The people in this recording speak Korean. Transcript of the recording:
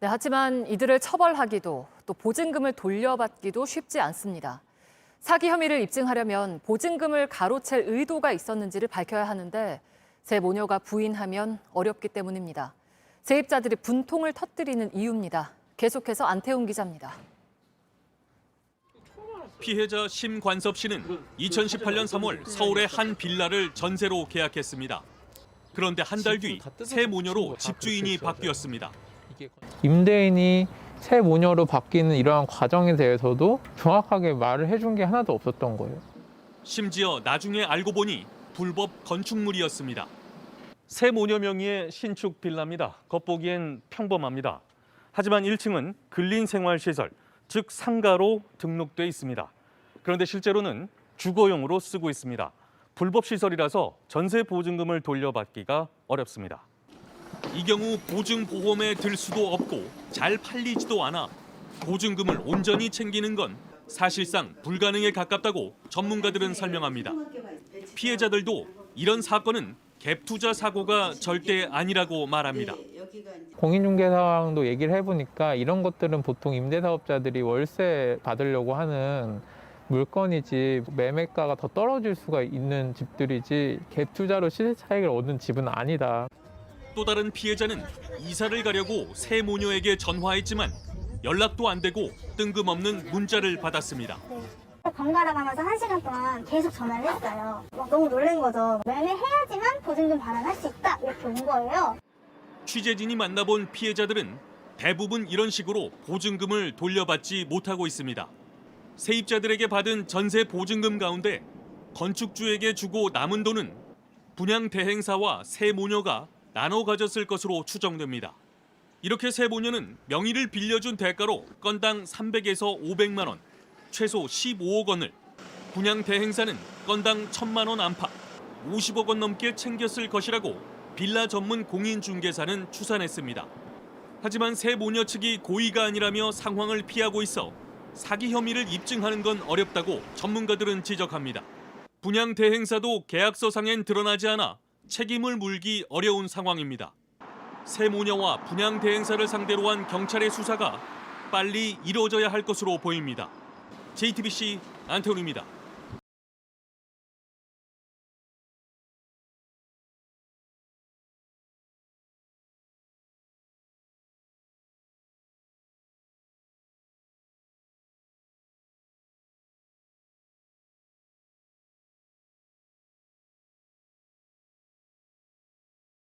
네, 하지만 이들을 처벌하기도 또 보증금을 돌려받기도 쉽지 않습니다. 사기 혐의를 입증하려면 보증금을 가로챌 의도가 있었는지를 밝혀야 하는데 세 모녀가 부인하면 어렵기 때문입니다. 세입자들이 분통을 터뜨리는 이유입니다. 계속해서 안태훈 기자입니다. 피해자 심관섭 씨는 2018년 3월 서울의 한 빌라를 전세로 계약했습니다. 그런데 한 달 뒤 새 모녀로 집주인이 바뀌었습니다. 임대인이 새 모녀로 바뀌는 이러한 과정에 대해서도 정확하게 말을 해준 게 하나도 없었던 거예요. 심지어 나중에 알고 보니 불법 건축물이었습니다. 새 모녀 명의의 신축 빌라입니다. 겉보기엔 평범합니다. 하지만 1층은 근린생활시설, 즉 상가로 등록돼 있습니다. 그런데 실제로는 주거용으로 쓰고 있습니다. 불법 시설이라서 전세 보증금을 돌려받기가 어렵습니다. 이 경우 보증보험에 들 수도 없고 잘 팔리지도 않아 보증금을 온전히 챙기는 건 사실상 불가능에 가깝다고 전문가들은 설명합니다. 피해자들도 이런 사건은 갭 투자 사고가 절대 아니라고 말합니다. 공인중개사랑도 얘기를 해보니까 이런 것들은 보통 임대사업자들이 월세 받으려고 하는 물건이지 매매가가 더 떨어질 수가 있는 집들이지 갭 투자로 시세 차익을 얻는 집은 아니다. 또 다른 피해자는 이사를 가려고 새 모녀에게 전화했지만 연락도 안 되고 뜬금없는 문자를 받았습니다. 번갈아 가면서 1시간 동안 계속 전화를 했어요. 너무 놀란 거죠. 매매해야지만 보증금 반환할 수 있다 이렇게 온 거예요. 취재진이 만나본 피해자들은 대부분 이런 식으로 보증금을 돌려받지 못하고 있습니다. 세입자들에게 받은 전세 보증금 가운데 건축주에게 주고 남은 돈은 분양 대행사와 새 모녀가 나눠 가졌을 것으로 추정됩니다. 이렇게 새 모녀는 명의를 빌려준 대가로 건당 300에서 500만 원, 최소 15억 원을, 분양 대행사는 건당 1,000만 원 안팎, 50억 원 넘게 챙겼을 것이라고 빌라 전문 공인중개사는 추산했습니다. 하지만 새 모녀 측이 고의가 아니라며 상황을 피하고 있어 사기 혐의를 입증하는 건 어렵다고 전문가들은 지적합니다. 분양 대행사도 계약서상엔 드러나지 않아 책임을 물기 어려운 상황입니다. 새 모녀와 분양 대행사를 상대로 한 경찰의 수사가 빨리 이루어져야 할 것으로 보입니다. JTBC 안태훈입니다.